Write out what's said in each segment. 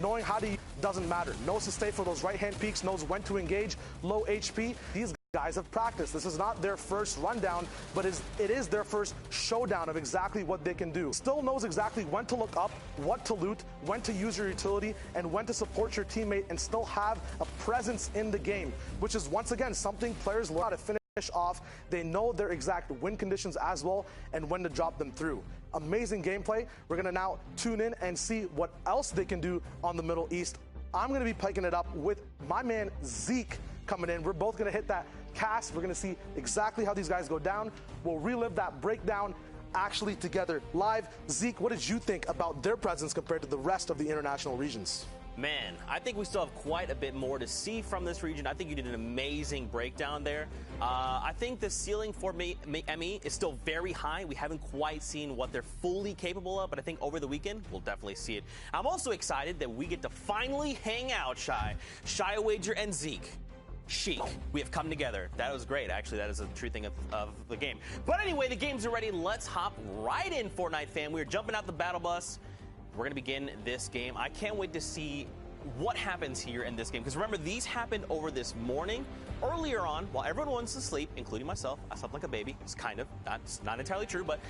knowing how to doesn't matter. Knows to stay for those right-hand peaks, knows when to engage, low HP. These guys have practiced. This is not their first rundown, but it is their first showdown of exactly what they can do. Still knows exactly when to look up, what to loot, when to use your utility, and when to support your teammate and still have a presence in the game, which is once again something players learn how to finish off. They know their exact win conditions as well and when to drop them through. Amazing gameplay. We're going to now tune in and see what else they can do on the Middle East. I'm going to be piking it up with my man Zeke coming in. We're both going to hit that cast. We're going to see exactly how these guys go down. We'll relive that breakdown actually together live. Zeke, what did you think about their presence compared to the rest of the international regions? Man, I think we still have quite a bit more to see from this region. I think you did an amazing breakdown there. I think the ceiling for ME is still very high. We haven't quite seen what they're fully capable of, but I think over the weekend, we'll definitely see it. I'm also excited that we get to finally hang out, Shy Wager and Zeke. Chic. We have come together. That was great. Actually, that is a true thing of the game. But anyway, the games are ready. Let's hop right in, Fortnite fam. We're jumping out the battle bus. We're going to begin this game. I can't wait to see what happens here in this game. Because remember, these happened over this morning. Earlier on, while everyone wants to sleep, including myself, I slept like a baby. It's kind of. It's not entirely true. But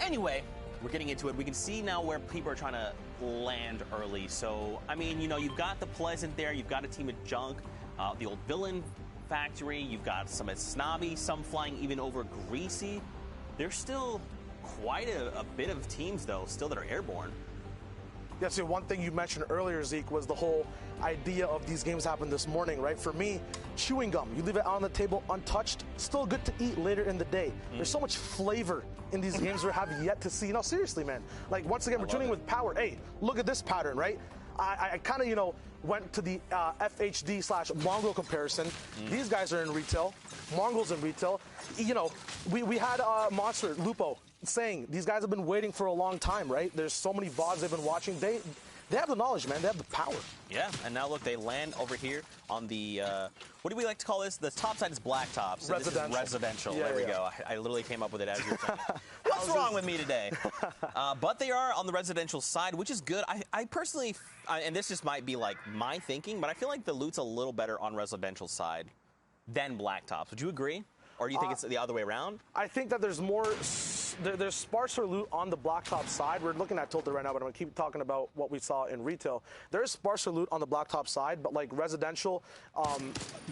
anyway, we're getting into it. We can see now where people are trying to land early. So, I mean, you know, you've got the Pleasant there. You've got a team of Junk. The old Villain Factory. You've got some at Snobby. Some flying even over Greasy. There's still quite a bit of teams, though, still that are airborne. Yeah, so one thing you mentioned earlier, Zeke, was the whole idea of these games happened this morning, right? For me, chewing gum, you leave it out on the table untouched, still good to eat later in the day. There's so much flavor in these games we have yet to see. No, seriously, man. Like, once again, we're tuning with power. Hey, look at this pattern, right? I kind of, you know, went to the FHD/Mongrel comparison. These guys are in retail. Mongrel's in retail. You know, we had Monster, Lupo, saying these guys have been waiting for a long time, right? There's so many VODs they've been watching. They have the knowledge, man. They have the power. Yeah, and now look, they land over here on the, what do we like to call this? The top side is blacktop. So residential. This is residential. Yeah, there we go. I literally came up with it as you were saying. What's wrong with me today? But they are on the residential side, which is good. I personally, and this just might be like my thinking, but I feel like the loot's a little better on residential side than blacktops. Would you agree? Or do you think it's the other way around? I think that there's more, there's sparser loot on the blacktop side. We're looking at Tilted right now, but I'm going to keep talking about what we saw in retail. There is sparser loot on the blacktop side, but like residential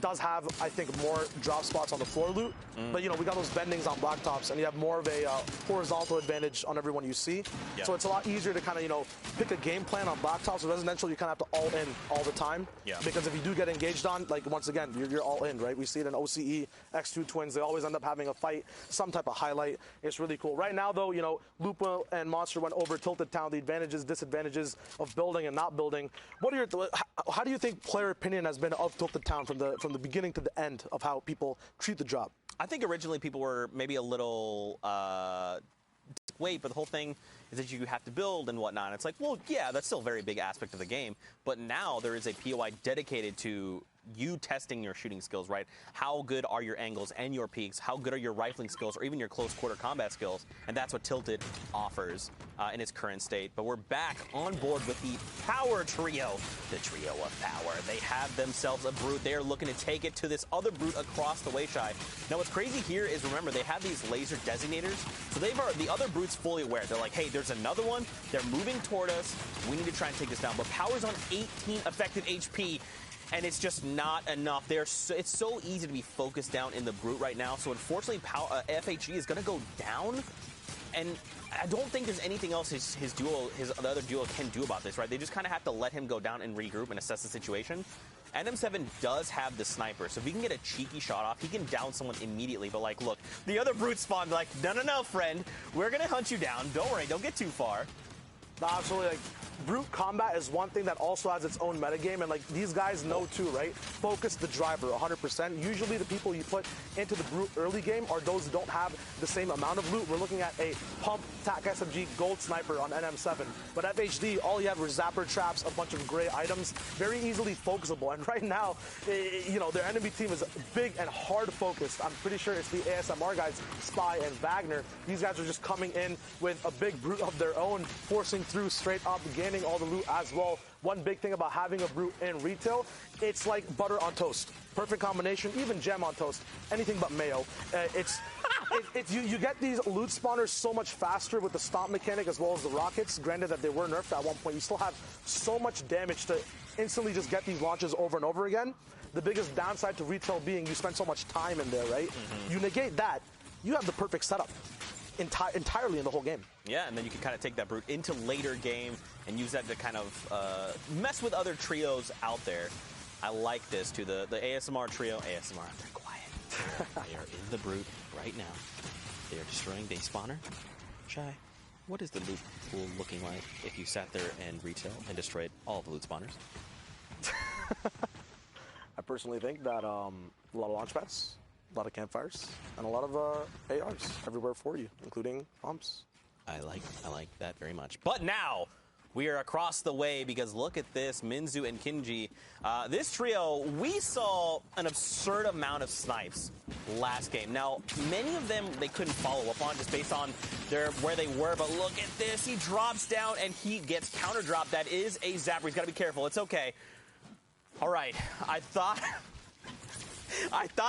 does have, I think, more drop spots on the floor loot. But, you know, we got those bendings on blacktops, and you have more of a horizontal advantage on everyone you see. Yep. So it's a lot easier to kind of, you know, pick a game plan on blacktops. Residential, you kind of have to all in all the time. Yeah. Because if you do get engaged on, like, once again, you're all in, right? We see it in OCE, X2 Twins. They always end up having a fight, some type of highlight. It's really cool. Right now, though, you know, Lupa and Monster went over Tilted Town, the advantages, disadvantages of building and not building. What are your, how do you think player opinion has been of Tilted Town from the beginning to the end of how people treat the drop? I think originally people were maybe a little wait, but the whole thing is that you have to build and whatnot. And it's like, well, yeah, that's still a very big aspect of the game. But now there is a POI dedicated to you testing your shooting skills, right? How good are your angles and your peaks? How good are your rifling skills or even your close quarter combat skills? And that's what Tilted offers in its current state. But we're back on board with the Power Trio, the Trio of Power. They have themselves a Brute. They are looking to take it to this other Brute across the way, Shy. Now, what's crazy here is, remember, they have these laser designators. So the other Brute's fully aware. They're like, hey, there's another one. They're moving toward us. We need to try and take this down. But Power's on 18 effective HP. And it's just not enough. It's so easy to be focused down in the Brute right now. So unfortunately, FHE is going to go down. And I don't think there's anything else the other duo can do about this, right? They just kind of have to let him go down and regroup and assess the situation. NM7 does have the sniper, so if he can get a cheeky shot off, he can down someone immediately. But, like, look, the other Brute spawned like, no, friend. We're going to hunt you down. Don't worry. Don't get too far. No, absolutely. Like, Brute combat is one thing that also has its own metagame, and like these guys know too, right? Focus the driver 100%. Usually the people you put into the Brute early game are those who don't have the same amount of loot. We're looking at a pump, TAC SMG, gold sniper on NM7. But FHD, all you have are zapper traps, a bunch of gray items, very easily focusable. And right now, you know, their enemy team is big and hard focused. I'm pretty sure it's the ASMR guys, Spy and Wagner. These guys are just coming in with a big Brute of their own, forcing through straight up, gaining all the loot as well. one big thing about having a Brute in retail, it's like butter on toast. Perfect combination, even jam on toast, anything but mayo. You get these loot spawners so much faster with the stomp mechanic as well as the rockets. Granted that they were nerfed at one point, you still have so much damage to instantly just get these launches over and over again. The biggest downside to retail being you spend so much time in there, right? You negate that, you have the perfect setup entirely in the whole game. Yeah, and then you can kind of take that Brute into later game and use that to kind of mess with other trios out there. I like this too. The ASMR trio, ASMR, they're quiet. They are in the Brute right now. They are destroying base spawner. Shy, what is the loot pool looking like if you sat there and retail and destroyed all the loot spawners? I personally think that a lot of launch pads, a lot of campfires, and a lot of ARs everywhere for you, including pumps. I like that very much. But now we are across the way because look at this, Minzu and Kinji. This trio, we saw an absurd amount of snipes last game. Now, many of them they couldn't follow up on just based on where they were, but look at this. He drops down and he gets counter dropped. That is a zapper. He's got to be careful. It's okay. All right, I thought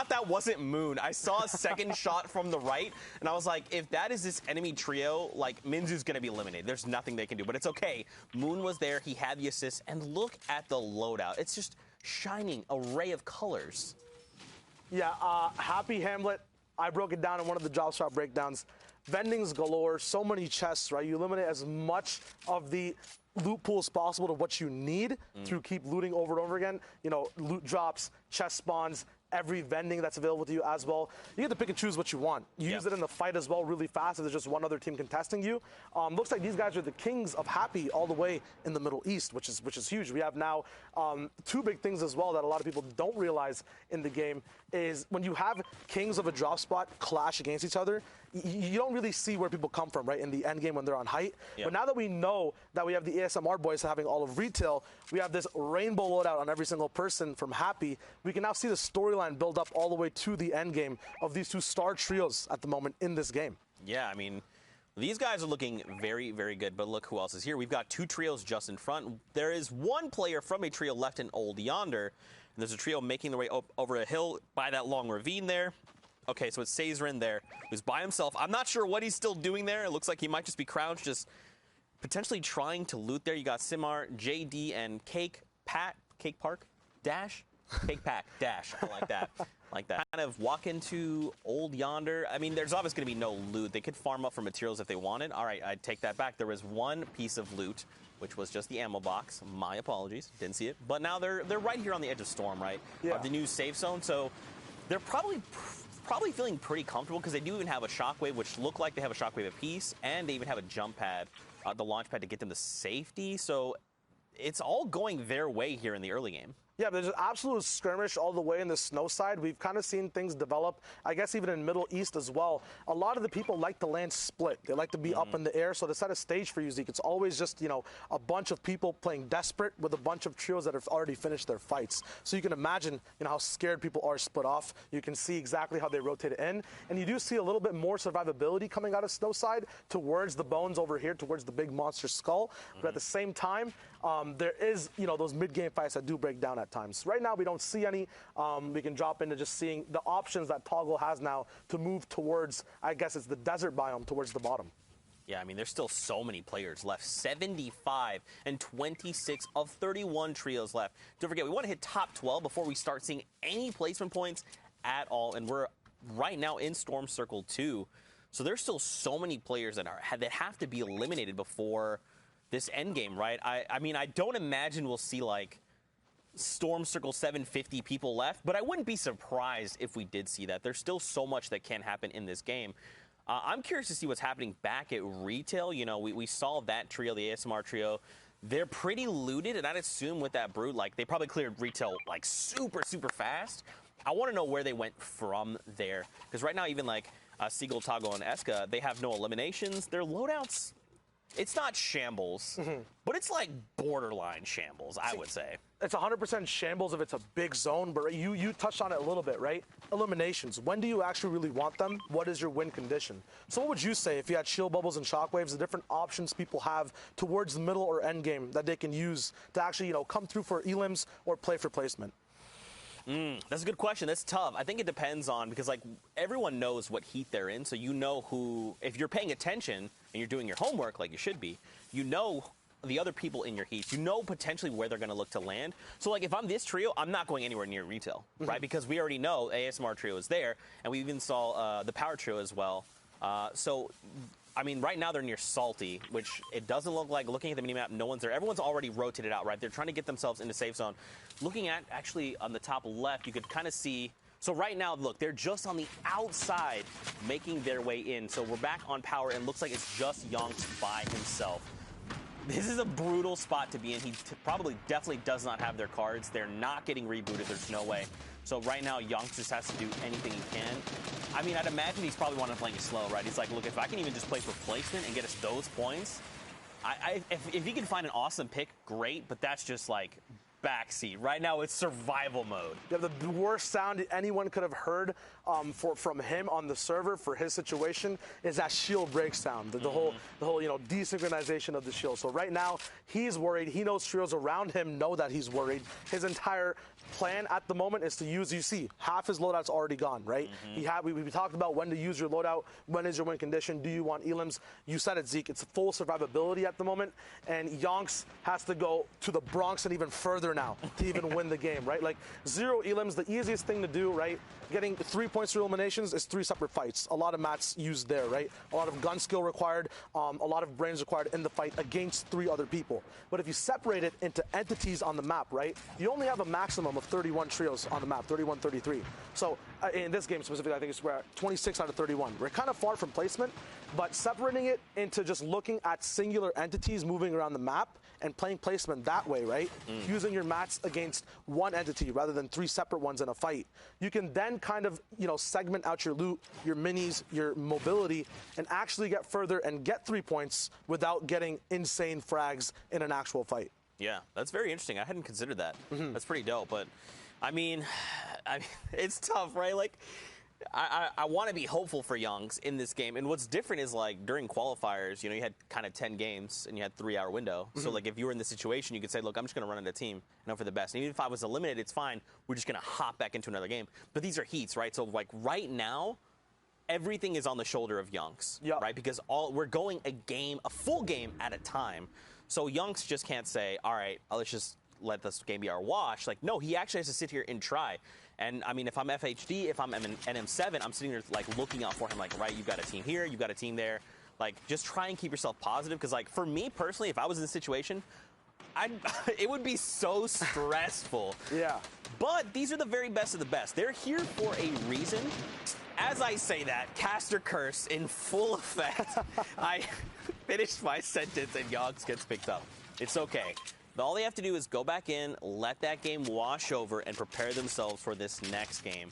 that wasn't Moon. I saw a second shot from the right, and I was like, if that is this enemy trio, like, Minzu's going to be eliminated. There's nothing they can do, but it's okay. Moon was there. He had the assist, and look at the loadout. It's just shining array of colors. Yeah, Happy Hamlet, I broke it down in one of the drop shot breakdowns. Vendings galore, so many chests, right? You eliminate as much of the loot pool as possible to what you need to keep looting over and over again. You know, loot drops, chest spawns, every vending that's available to you as well. You get to pick and choose what you want. You use it in the fight as well really fast if there's just one other team contesting you. Looks like these guys are the kings of Happy all the way in the Middle East, which is huge. We have now two big things as well that a lot of people don't realize in the game is when you have kings of a drop spot clash against each other, you don't really see where people come from, right, in the end game when they're on height. But now that we know that we have the ASMR boys having all of retail, we have this rainbow loadout on every single person from Happy, we can now see the storyline build up all the way to the end game of these two star trios at the moment in this game. Yeah, I mean, these guys are looking very, very good, but look who else is here. We've got two trios just in front. There is one player from a trio left in Old Yonder, and there's a trio making their way over a hill by that long ravine there. Okay, so it's Sazerin there, who's by himself. I'm not sure what he's still doing there. It looks like he might just be crouched, just potentially trying to loot there. You got Simar, JD, and Cake Park, Dash? Cake Pack, Dash. I like that. Like that. Kind of walk into Old Yonder. I mean, there's obviously going to be no loot. They could farm up for materials if they wanted. All right, I'd take that back. There was one piece of loot, which was just the ammo box. My apologies. Didn't see it. But now they're right here on the edge of Storm, right? Yeah. Of the new safe zone. So they're probably feeling pretty comfortable because they do even have a shockwave, which look like they have a shockwave apiece, and they even have a jump pad, the launch pad to get them to safety. So it's all going their way here in the early game. Yeah, there's an absolute skirmish all the way in the snow side. We've kind of seen things develop, I guess even in Middle East as well. A lot of the people like to land split. They like to be up in the air. So to set a stage for you, Zeke, it's always just, you know, a bunch of people playing desperate with a bunch of trios that have already finished their fights. So you can imagine, you know, how scared people are split off. You can see exactly how they rotate it in. And you do see a little bit more survivability coming out of snow side towards the bones over here, towards the big monster skull. But at the same time, there is, you know, those mid-game fights that do break down at times. Right now, we don't see any. We can drop into just seeing the options that Toggle has now to move towards, I guess it's the desert biome, towards the bottom. Yeah, I mean, there's still so many players left. 75 and 26 of 31 trios left. Don't forget, we want to hit top 12 before we start seeing any placement points at all. And we're right now in Storm Circle 2. So there's still so many players that have to be eliminated before this end game, right? I mean, I don't imagine we'll see, like, Storm Circle 750 people left, but I wouldn't be surprised if we did see that. There's still so much that can happen in this game. I'm curious to see what's happening back at retail. You know, we saw that trio, the ASMR trio. They're pretty looted, and I'd assume with that Brute, like, they probably cleared retail, like, super, super fast. I want to know where they went from there, because right now, even, like, Seagull, Toggle, and Eska, they have no eliminations. Their loadouts, It's not shambles, but it's like borderline shambles, I would say. It's 100% shambles if it's a big zone, but you touched on it a little bit, right? Eliminations. When do you actually really want them? What is your win condition? So what would you say if you had shield bubbles and shockwaves, the different options people have towards the middle or end game that they can use to actually, come through for elims or play for placement? That's a good question. That's tough. I think it depends on, because like everyone knows what heat they're in, so you know who, if you're paying attention and you're doing your homework like you should be, you know the other people in your heats. You know potentially where they're going to look to land. So like if I'm this trio, I'm not going anywhere near retail, right? Because we already know ASMR trio is there, and we even saw the power trio as well. So I mean, right now they're near Salty, which it doesn't look like, looking at the minimap, no one's there. Everyone's already rotated out, right? They're trying to get themselves into safe zone. Looking at, actually, on the top left, you could kind of see. So right now, look, they're just on the outside making their way in. So we're back on power, and looks like it's just Yonks by himself. This is a brutal spot to be in. He probably definitely does not have their cards. They're not getting rebooted. There's no way. So right now, Yonks just has to do anything he can. I mean, I'd imagine he's probably wanting to play it slow, right? He's like, look, if I can even just play for placement and get us those points, if he can find an awesome pick, great, but that's just like backseat. Right now, it's survival mode. Yeah, the worst sound anyone could have heard from him on the server for his situation is that shield break sound. The whole desynchronization of the shield. So right now, he's worried. He knows trios around him know that he's worried. His entire plan at the moment is to use, you see, half his loadout's already gone, right? We talked about when to use your loadout, when is your win condition, do you want elims? You said it, Zeke, it's full survivability at the moment, and Yonks has to go to the Bronx and even further now to even win the game, right? Like 0 elims, the easiest thing to do, right? Getting 3 points for eliminations is 3 separate fights. A lot of mats used there, right? A lot of gun skill required, a lot of brains required in the fight against 3 other people. But if you separate it into entities on the map, right? You only have a maximum of 31 trios on the map, 31, 33. So in this game specifically, I think it's 26 out of 31. We're kind of far from placement, but separating it into just looking at singular entities moving around the map and playing placement that way, right? Using your mats against one entity rather than 3 separate ones in a fight. You can then kind of, segment out your loot, your minis, your mobility, and actually get further and get 3 points without getting insane frags in an actual fight. Yeah, that's very interesting. I hadn't considered that. That's pretty dope. But I mean, it's tough, right? Like, I want to be hopeful for Yonks in this game. And what's different is, like, during qualifiers, you had kind of 10 games and you had 3-hour window. So, like, if you were in this situation, you could say, look, I'm just going to run in a team and hope for the best. And even if I was eliminated, it's fine. We're just going to hop back into another game. But these are heats, right? So, like, right now, everything is on the shoulder of Yonks, right? Because we're going a full game at a time. So Yonks just can't say, all right, let's just let this game be our wash. Like, no, he actually has to sit here and try. And, I mean, if I'm FHD, if I'm NM7, I'm sitting there, like, looking out for him, like, right, you've got a team here, you've got a team there. Like, just try and keep yourself positive. Because, like, for me personally, if I was in this situation, it would be so stressful. Yeah. But these are the very best of the best. They're here for a reason. As I say that, Caster Curse in full effect. I finished my sentence and Yonks gets picked up. It's okay. All they have to do is go back in, let that game wash over, and prepare themselves for this next game.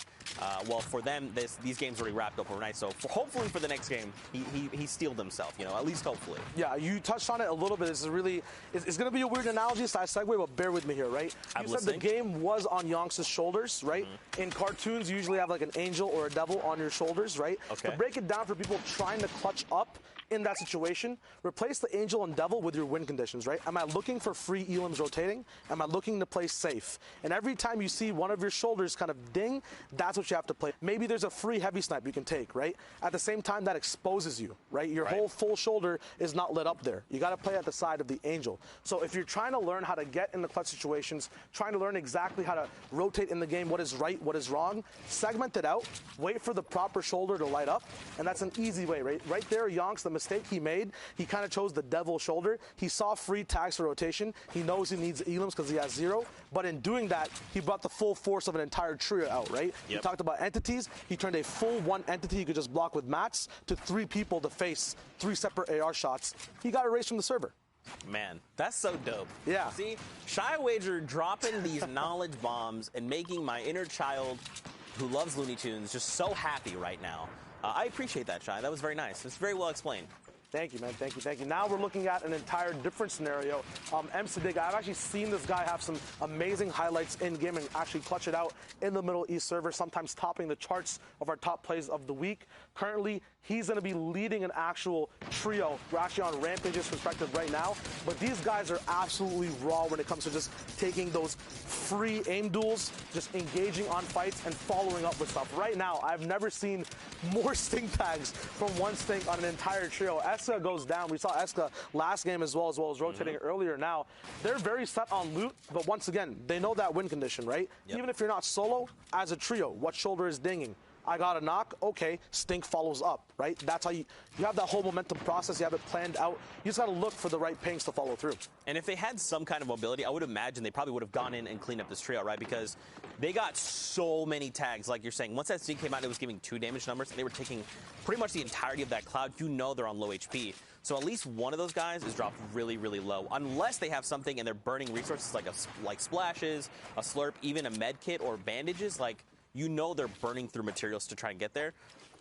Well, for them, these games already wrapped up overnight, so hopefully for the next game, he steeled himself, at least hopefully. Yeah, you touched on it a little bit. This is really, it's going to be a weird analogy, so I segue, but bear with me here, right? I'm said listening. The game was on Yonks' shoulders, right? In cartoons, you usually have like an angel or a devil on your shoulders, right? Okay. To break it down for people trying to clutch up in that situation, replace the angel and devil with your win conditions, right? Am I looking for free elims rotating? Am I looking to play safe? And every time you see one of your shoulders kind of ding, that's what you have to play. Maybe there's a free heavy snipe you can take, right? At the same time, that exposes you, right? Your whole full shoulder is not lit up there. You got to play at the side of the angel. So if you're trying to learn how to get in the clutch situations, trying to learn exactly how to rotate in the game, what is right, what is wrong, segment it out, wait for the proper shoulder to light up, and that's an easy way, right? Right there, Yonks, the mistake he made, he kind of chose the devil shoulder. He saw free tags for rotation. He knows he needs elims because he has 0. But in doing that, he brought the full force of an entire trio out, right? He talked about entities. He turned a full 1 entity he could just block with mats to 3 people to face 3 separate AR shots. He got erased from the server. Man, that's so dope. Yeah. See, Shy Wager dropping these knowledge bombs and making my inner child who loves Looney Tunes just so happy right now. I appreciate that, Shy. That was very nice. It's very well explained. Thank you, man. Thank you. Thank you. Now we're looking at an entire different scenario. Dig, I've actually seen this guy have some amazing highlights in game and actually clutch it out in the Middle East server, sometimes topping the charts of our top plays of the week. Currently, he's going to be leading an actual trio. We're actually on Rampage's perspective right now, but these guys are absolutely raw when it comes to just taking those free aim duels, just engaging on fights and following up with stuff. Right now, I've never seen more stink tags from one stink on an entire trio. Eska goes down. We saw Eska last game as well as rotating earlier. Now, they're very set on loot, but once again, they know that win condition, right? Yep. Even if you're not solo, as a trio, what shoulder is dinging? I got a knock, okay, stink follows up, right? That's how you have that whole momentum process, you have it planned out. You just got to look for the right pings to follow through. And if they had some kind of mobility, I would imagine they probably would have gone in and cleaned up this trio, right? Because they got so many tags, like you're saying. Once that stink came out, it was giving 2 damage numbers, and they were taking pretty much the entirety of that cloud. You know they're on low HP. So at least one of those guys is dropped really, really low. Unless they have something and they're burning resources like splashes, a slurp, even a med kit or bandages, like, you know they're burning through materials to try and get there.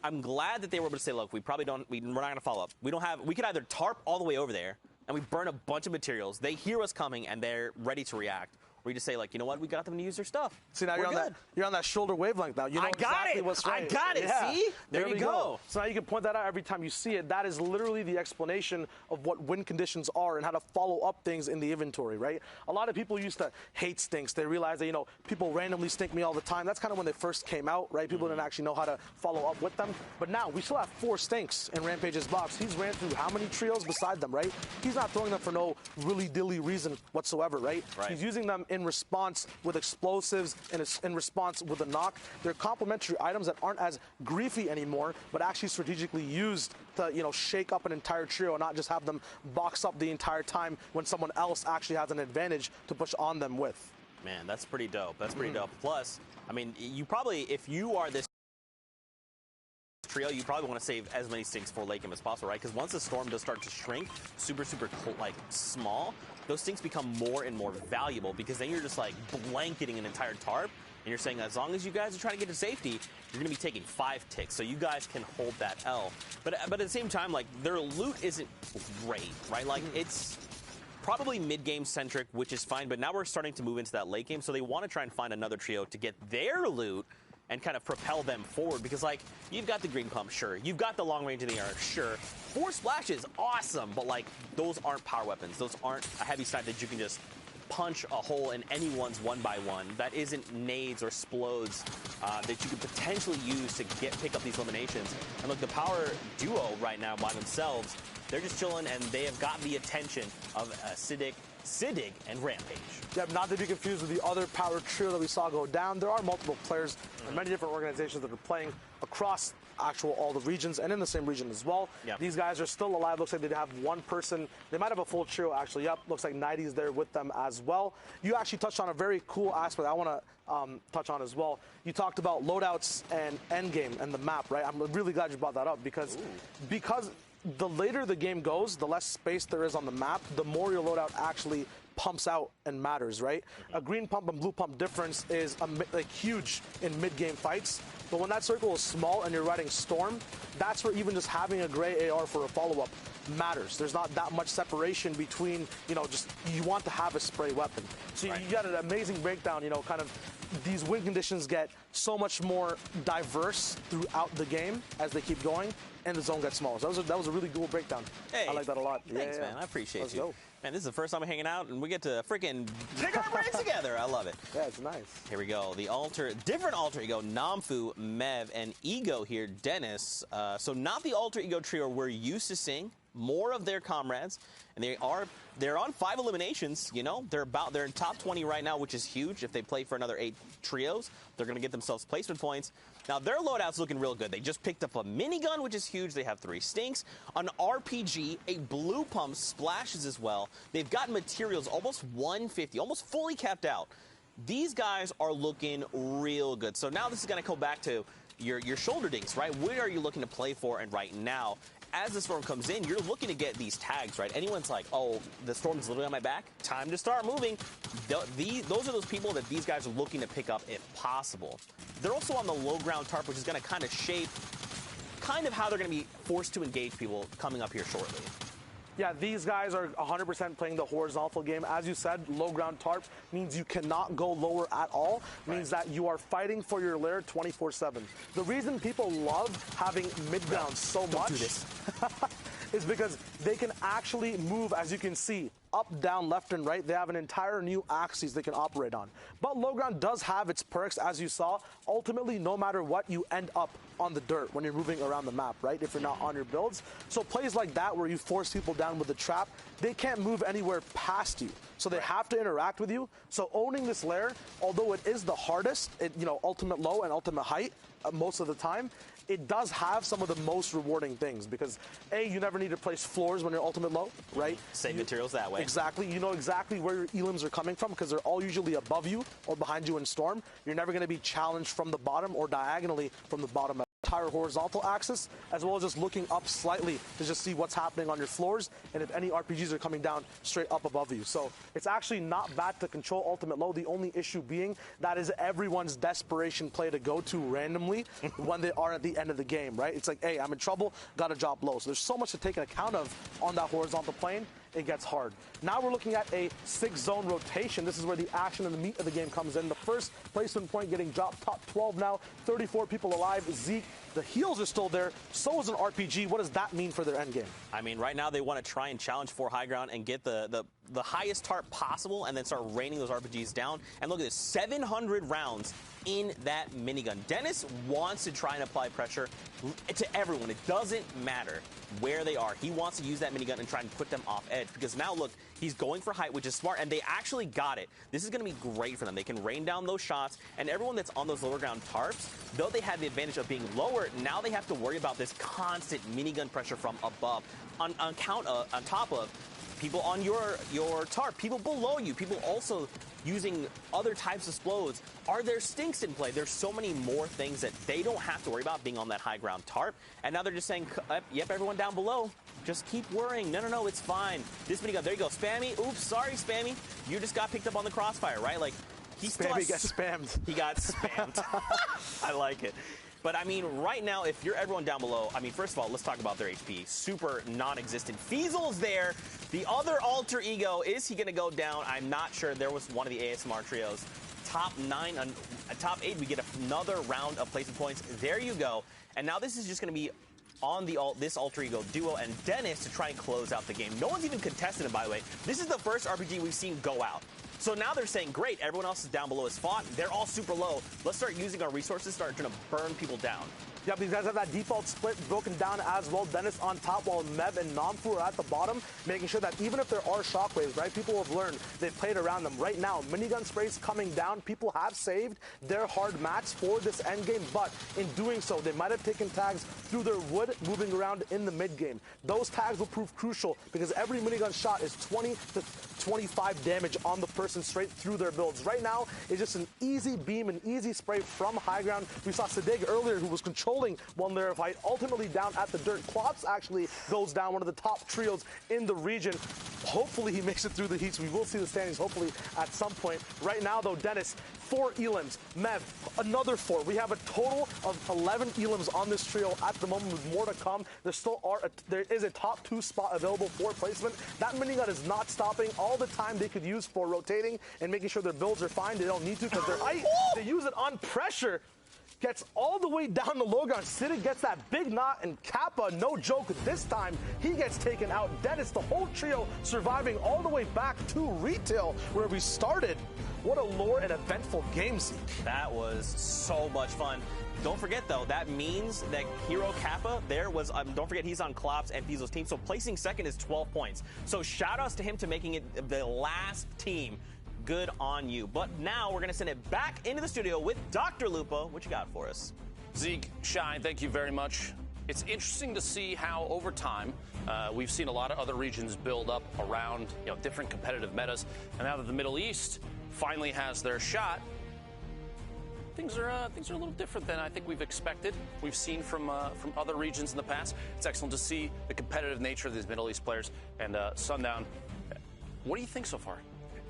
I'm glad that they were able to say, look, we're not going to follow up. We could either tarp all the way over there and we burn a bunch of materials. They hear us coming and they're ready to react. Or you just say, like, you know what, we got them to use their stuff. See, now you're on that shoulder wavelength now. You know exactly what's right. I got it. Yeah. See? There you go. So now you can point that out every time you see it. That is literally the explanation of what win conditions are and how to follow up things in the inventory, right? A lot of people used to hate stinks. They realized that, you know, people randomly stink me all the time. That's kind of when they first came out, right? People didn't actually know how to follow up with them. But now we still have 4 stinks in Rampage's box. He's ran through how many trios beside them, right? He's not throwing them for no really dilly reason whatsoever, right? He's using them in response with explosives and in response with a knock. They're complementary items that aren't as griefy anymore, but actually strategically used to, you know, shake up an entire trio and not just have them box up the entire time when someone else actually has an advantage to push on them with. Man, that's pretty dope. That's pretty dope. Plus, I mean, you probably, if you are this trio, you probably want to save as many stinks for late game as possible, right? Because once the storm does start to shrink, super like small, those stinks become more and more valuable because then you're just like blanketing an entire tarp, and you're saying as long as you guys are trying to get to safety, you're going to be taking 5 ticks, so you guys can hold that L. But at the same time, like, their loot isn't great, right? Like, it's probably mid-game centric, which is fine, but now we're starting to move into that late game, so they want to try and find another trio to get their loot and kind of propel them forward, because, like, you've got the green pump, sure. You've got the long range in the air, sure. 4 splashes, awesome, but, like, those aren't power weapons. Those aren't a heavy snipe that you can just punch a hole in anyone's 1x1. That isn't nades or splodes that you could potentially use to pick up these eliminations. And look, the power duo right now by themselves, they're just chilling, and they have got the attention of Siddig and Rampage. Yeah, not to be confused with the other power trio that we saw go down. There are multiple players and many different organizations that are playing across all the regions and in the same region as well. Yep. These guys are still alive. Looks like they have one person. They might have a full trio actually. Yep, looks like 90's there with them as well. You actually touched on a very cool aspect I want to touch on as well. You talked about loadouts and endgame and the map, right? I'm really glad you brought that up because the later the game goes, the less space there is on the map, the more your loadout actually pumps out and matters, right? A green pump and blue pump difference is like huge in mid-game fights, but when that circle is small and you're riding Storm, that's where even just having a gray AR for a follow-up matters. There's not that much separation between, you know, just you want to have a spray weapon. So you got an amazing breakdown, you know, kind of these win conditions get so much more diverse throughout the game as they keep going, and the zone gets smaller. So that was a really cool breakdown. Hey, I like that a lot. Thanks, man. I appreciate Let's you. Go. Man, this is the first time we're hanging out, and we get to freaking take our breaks together. I love it. Yeah, it's nice. Here we go. The different alter ego, Namfu, Mev, and Ego here, Dennis. So not the alter ego trio we're used to seeing. More of their comrades, and they're on 5 eliminations. You know, they're in top 20 right now, which is huge. If they play for another 8 trios, they're going to get themselves placement points. Now their loadout's looking real good. They just picked up a minigun, which is huge. They have 3 stinks, an RPG, a blue pump, splashes as well. They've got materials almost 150, almost fully capped out. These guys are looking real good. So now this is going to go back to your shoulder dinks, right? What are you looking to play for? And right now, as the storm comes in, you're looking to get these tags, right? Anyone's like, oh, the storm's literally on my back, time to start moving. Those are those people that these guys are looking to pick up if possible. They're also on the low ground tarp, which is going to kind of shape kind of how they're going to be forced to engage people coming up here shortly. Yeah, these guys are 100% playing the horizontal game. As you said, low ground tarp means you cannot go lower at all. Means that you are fighting for your lair 24/7. The reason people love having mid ground so much is because they can actually move, as you can see, up, down, left, and right. They have an entire new axis they can operate on. But low ground does have its perks, as you saw. Ultimately, no matter what, you end up on the dirt when you're moving around the map, right? If you're not on your builds. So plays like that where you force people down with the trap, they can't move anywhere past you. So they have to interact with you. So owning this lair, although it is the hardest, ultimate low and ultimate height most of the time, it does have some of the most rewarding things because, A, you never need to place floors when you're ultimate low, right? Save materials that way. Exactly. You know exactly where your elims are coming from because they're all usually above you or behind you in storm. You're never going to be challenged from the bottom or diagonally from the bottom. Entire horizontal axis, as well as just looking up slightly to just see what's happening on your floors and if any RPGs are coming down straight up above you. So it's actually not bad to control ultimate low. The only issue being that is everyone's desperation play to go to randomly when they are at the end of the game, right? It's like, hey, I'm in trouble, gotta drop low. So there's so much to take account of on that horizontal plane. It gets hard. Now we're looking at a 6-zone rotation. This is where the action and the meat of the game comes in. The first placement point getting dropped, top 12 now, 34 people alive. Zeke, the heals are still there. So is an RPG. What does that mean for their end game? I mean, right now they want to try and challenge for high ground and get the highest tarp possible and then start raining those RPGs down. And look at this, 700 rounds in that minigun. Dennis wants to try and apply pressure to everyone. It doesn't matter where they are. He wants to use that minigun and try and put them off edge because now look, he's going for height, which is smart, and they actually got it. This is going to be great for them. They can rain down those shots, and everyone that's on those lower ground tarps, though they had the advantage of being lower, now they have to worry about this constant minigun pressure from above on top of people on your tarp, people below you, people also using other types of explodes. Are there stinks in play? There's so many more things that they don't have to worry about being on that high ground tarp. And now they're just saying, yep, everyone down below, just keep worrying. No, it's fine. This minigun, there you go. Spammy, oops, sorry, Spammy. You just got picked up on the crossfire, right? Like, Spammy gets spammed. He got spammed. I like it. But, I mean, right now, if you're everyone down below, I mean, first of all, let's talk about their HP. Super non-existent. Feasel's there. The other alter ego, is he going to go down? I'm not sure. There was one of the ASMR trios. Top 9, top 8, we get another round of placement points. There you go. And now this is just going to be on this alter ego duo and Dennis to try and close out the game. No one's even contested him, by the way. This is the first RPG we've seen go out. So now they're saying, great, everyone else is down below is fought. They're all super low. Let's start using our resources, start trying to burn people down. Yep, these guys have that default split broken down as well. Dennis on top while Mev and Namfu are at the bottom, making sure that even if there are shockwaves, right, people have learned, they've played around them. Right now, minigun sprays coming down. People have saved their hard mats for this end game, but in doing so, they might have taken tags through their wood moving around in the mid game. Those tags will prove crucial because every minigun shot is 20 to 25 damage on the person straight through their builds. Right now, it's just an easy beam, an easy spray from high ground. We saw Sadig earlier who was controlling one layer of height, ultimately down at the dirt. Klops actually goes down, one of the top trios in the region. Hopefully he makes it through the heats. We will see the standings hopefully at some point. Right now though, Dennis, 4 elims. Mev, another 4. We have a total of 11 elims on this trio at the moment with more to come. There is a top 2 spot available for placement. That minigun is not stopping. All the time they could use for rotating and making sure their builds are fine. They don't need to because they're height. They use it on pressure. Gets all the way down the low ground. Siddig gets that big knot, and Kappa, no joke this time, he gets taken out. Dennis, the whole trio, surviving all the way back to retail, where we started. What a lore and eventful game, Zeke. That was so much fun. Don't forget, though, that means that Hero Kappa there was, don't forget he's on Klops and Fiesel's team, so placing second is 12 points. So shout-outs to him to making it the last team. Good on you. But now we're going to send it back into the studio with Dr. Lupo. What you got for us? Zeke, Shine, thank you very much. It's interesting to see how over time we've seen a lot of other regions build up around different competitive metas. And now that the Middle East finally has their shot, things are a little different than I think we've expected. We've seen from other regions in the past. It's excellent to see the competitive nature of these Middle East players. And Sundown, what do you think so far?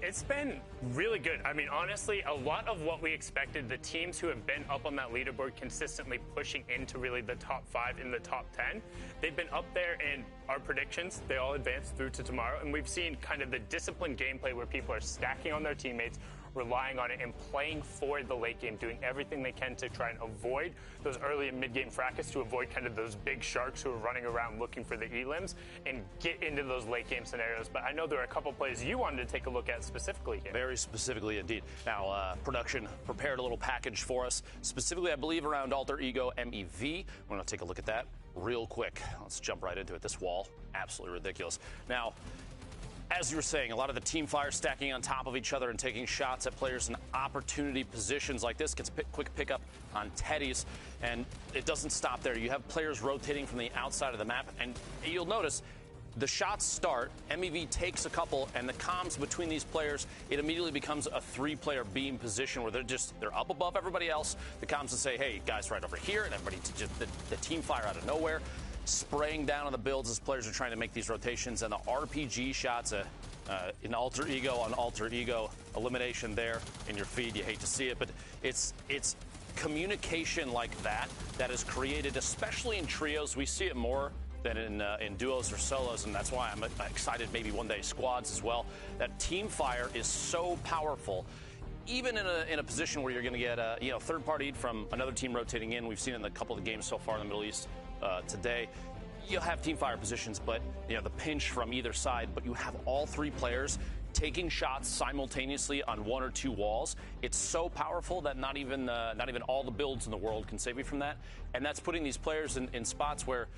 It's been really good. I mean, honestly, a lot of what we expected, the teams who have been up on that leaderboard consistently pushing into really the top 5 in the top 10, they've been up there in our predictions. They all advanced through to tomorrow, and we've seen kind of the disciplined gameplay where people are stacking on their teammates, relying on it, and playing for the late game, doing everything they can to try and avoid those early and mid-game fracas, to avoid kind of those big sharks who are running around looking for the elims and get into those late game scenarios. But I know there are a couple plays you wanted to take a look at specifically here. Very specifically indeed. Now, production prepared a little package for us, specifically, I believe, around Alter Ego MEV. We're going to take a look at that real quick. Let's jump right into it. This wall, absolutely ridiculous. Now, as you were saying, a lot of the team fire stacking on top of each other and taking shots at players in opportunity positions like this. Gets a quick pickup on Teddy's, and it doesn't stop there. You have players rotating from the outside of the map, and you'll notice the shots start, MEV takes a couple, and the comms between these players, it immediately becomes a 3-player beam position where they're up above everybody else. The comms will say, hey, guys, right over here, and everybody just the team fire out of nowhere, spraying down on the builds as players are trying to make these rotations, and the RPG shots, an Alter Ego on Alter Ego elimination there in your feed. You hate to see it, but it's communication like that is created, especially in trios. We see it more than in duos or solos, and that's why I'm excited maybe one day squads as well. That team fire is so powerful. Even in a position where you're going to get third party from another team rotating in. We've seen it in a couple of the games so far in the Middle East today. You'll have team fire positions, but the pinch from either side. But you have all 3 players taking shots simultaneously on 1 or 2 walls. It's so powerful that not even all the builds in the world can save you from that. And that's putting these players in spots where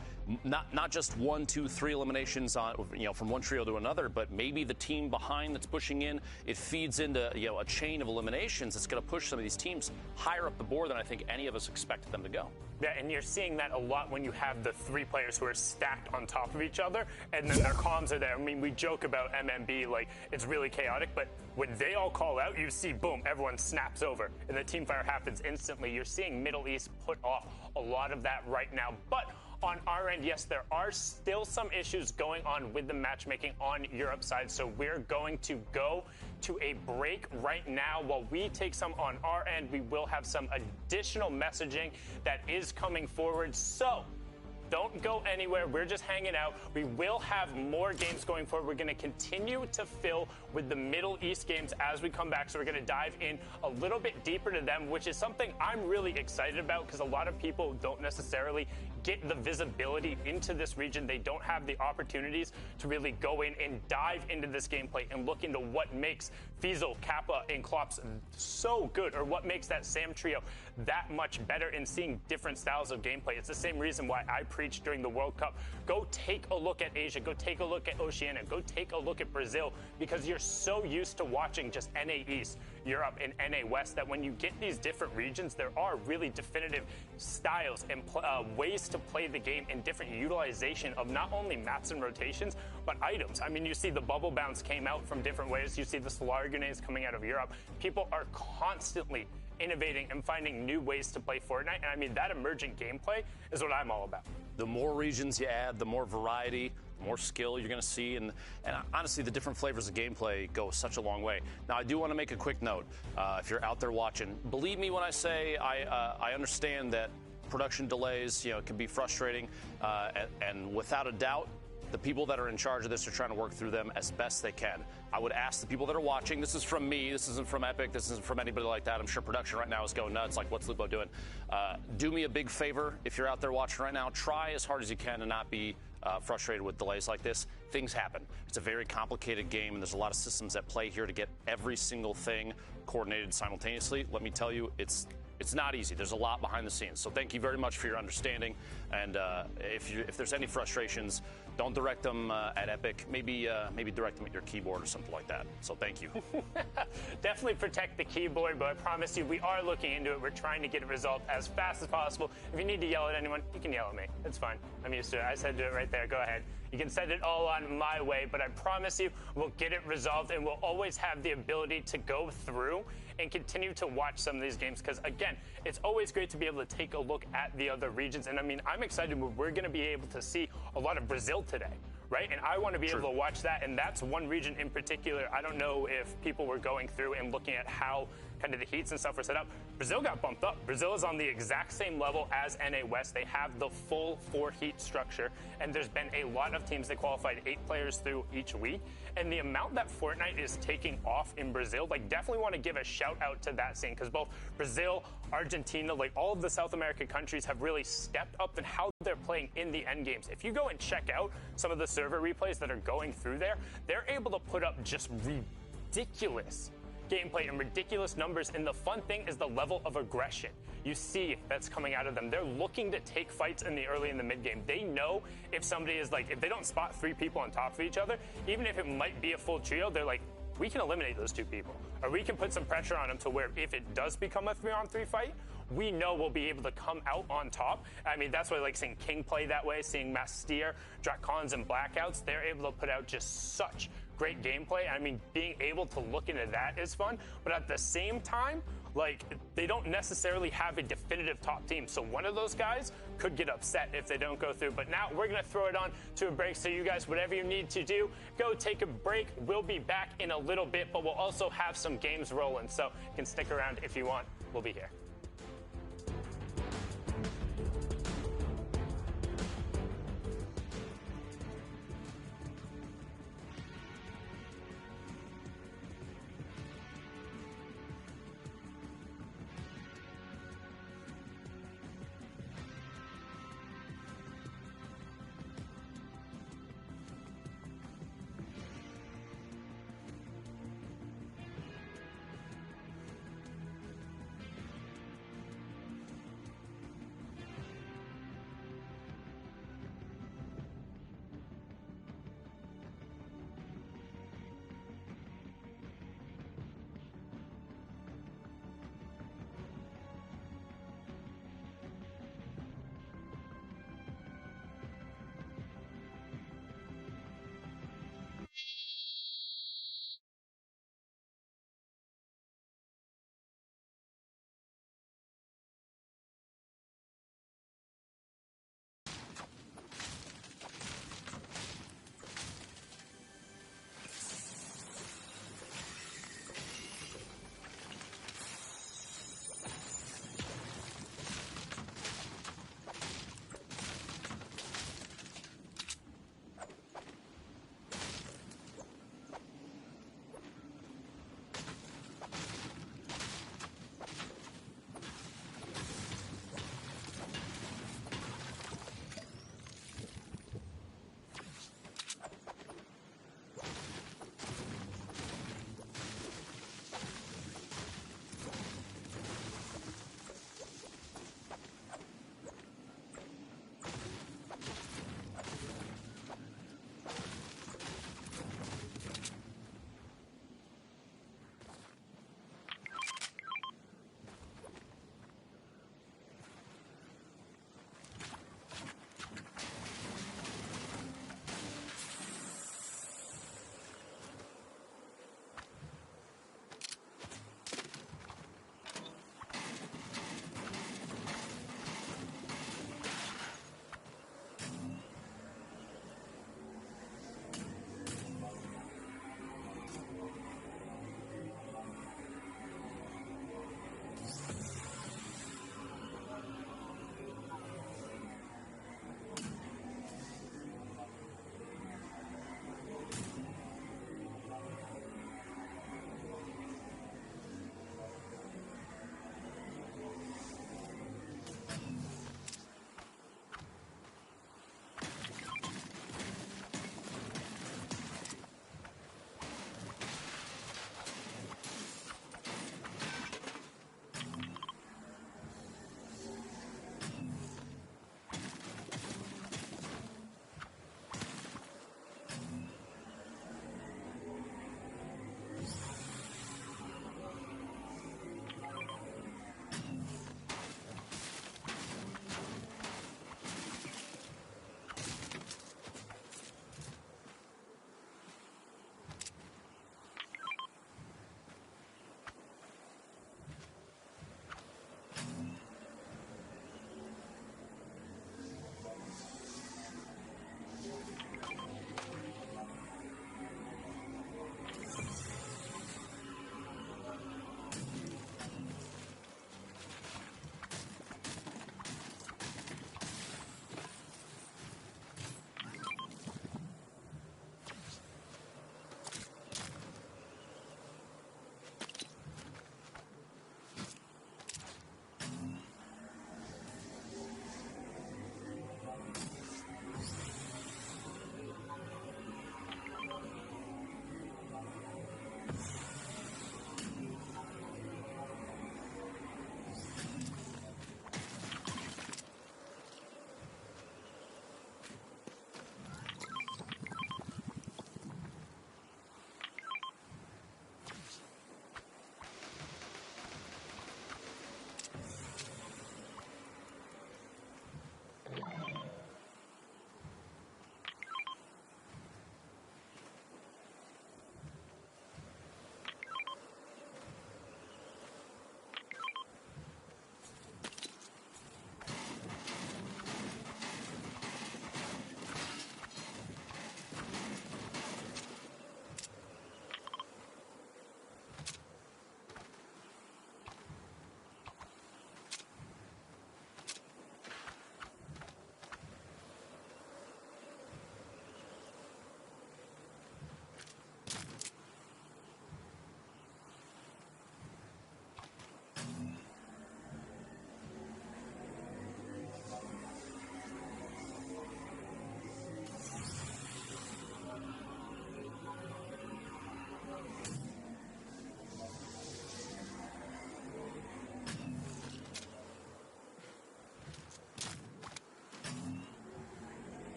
not just 1, 2, 3 eliminations on from one trio to another, but maybe the team behind that's pushing in, it feeds into a chain of eliminations that's going to push some of these teams higher up the board than I think any of us expected them to go. Yeah, and you're seeing that a lot when you have the 3 players who are stacked on top of each other, and then their comms are there. I mean, we joke about MMB like it's really chaotic, but when they all call out, you see, boom, everyone snaps over, and the team fire happens instantly. You're seeing Middle East put off a lot of that right now, but on our end, yes, there are still some issues going on with the matchmaking on Europe's side, so we're going to go to a break right now. While we take some on our end, we will have some additional messaging that is coming forward, so don't go anywhere. We're just hanging out. We will have more games going forward. We're going to continue to fill with the Middle East games as we come back. So we're going to dive in a little bit deeper to them, which is something I'm really excited about because a lot of people don't necessarily get the visibility into this region. They don't have the opportunities to really go in and dive into this gameplay and look into what makes Fiesel, Kappa, and Klops so good, or what makes that Sam trio that much better in seeing different styles of gameplay. It's the same reason why I preached during the World Cup. Go take a look at Asia. Go take a look at Oceania. Go take a look at Brazil, because you're so used to watching just NA East, Europe, and NA West that when you get these different regions, there are really definitive styles and ways to play the game and different utilization of not only maps and rotations, but items. I mean, you see the bubble bounce came out from different ways. You see the Solar grenades coming out of Europe. People are constantly innovating and finding new ways to play Fortnite. And I mean, that emergent gameplay is what I'm all about. The more regions you add, the more variety, the more skill you're going to see. And honestly, the different flavors of gameplay go such a long way. Now, I do want to make a quick note. If you're out there watching, believe me when I say I understand that production delays, can be frustrating. And without a doubt, the people that are in charge of this are trying to work through them as best they can. I would ask the people that are watching, this is from me, this isn't from Epic, this isn't from anybody like that. I'm sure production right now is going nuts, like, what's Lupo doing? Do me a big favor, if you're out there watching right now, try as hard as you can to not be frustrated with delays like this. Things happen. It's a very complicated game, and there's a lot of systems at play here to get every single thing coordinated simultaneously. Let me tell you, it's not easy. There's a lot behind the scenes. So thank you very much for your understanding. And if there's any frustrations, don't direct them at Epic. Maybe direct them at your keyboard or something like that. So thank you. Definitely protect the keyboard, but I promise you, we are looking into it. We're trying to get it resolved as fast as possible. If you need to yell at anyone, you can yell at me. It's fine. I'm used to it. I said do it right there. Go ahead. You can send it all on my way, but I promise you we'll get it resolved, and we'll always have the ability to go through and continue to watch some of these games, because, again, it's always great to be able to take a look at the other regions. And, I mean, I'm excited. We're going to be able to see a lot of Brazil today, right? And I want to be able to watch that. And that's one region in particular. I don't know if people were going through and looking at how kind of the heats and stuff were set up. Brazil got bumped up. Brazil is on the exact same level as NA West. They have the full 4-heat structure, and there's been a lot of teams that qualified 8 players through each week. And the amount that Fortnite is taking off in Brazil, like, definitely want to give a shout out to that scene, because both Brazil, Argentina, like all of the South American countries have really stepped up in how they're playing in the end games. If you go and check out some of the server replays that are going through there, they're able to put up just ridiculous gameplay and ridiculous numbers, and the fun thing is the level of aggression you see that's coming out of them. They're looking to take fights in the early and the mid game. They know if somebody is like, if they don't spot 3 people on top of each other, even if it might be a full trio, they're like, we can eliminate those 2 people, or we can put some pressure on them to where if it does become a 3-on-3 fight, we know we'll be able to come out on top. I mean, that's why I like seeing King play that way, seeing Masteer, Drakons, and Blackouts. They're able to put out just such great gameplay. I mean, being able to look into that is fun, but at the same time, like, they don't necessarily have a definitive top team. So one of those guys could get upset if they don't go through. But now we're going to throw it on to a break. So you guys, whatever you need to do, go take a break. We'll be back in a little bit, but we'll also have some games rolling. So you can stick around if you want. We'll be here.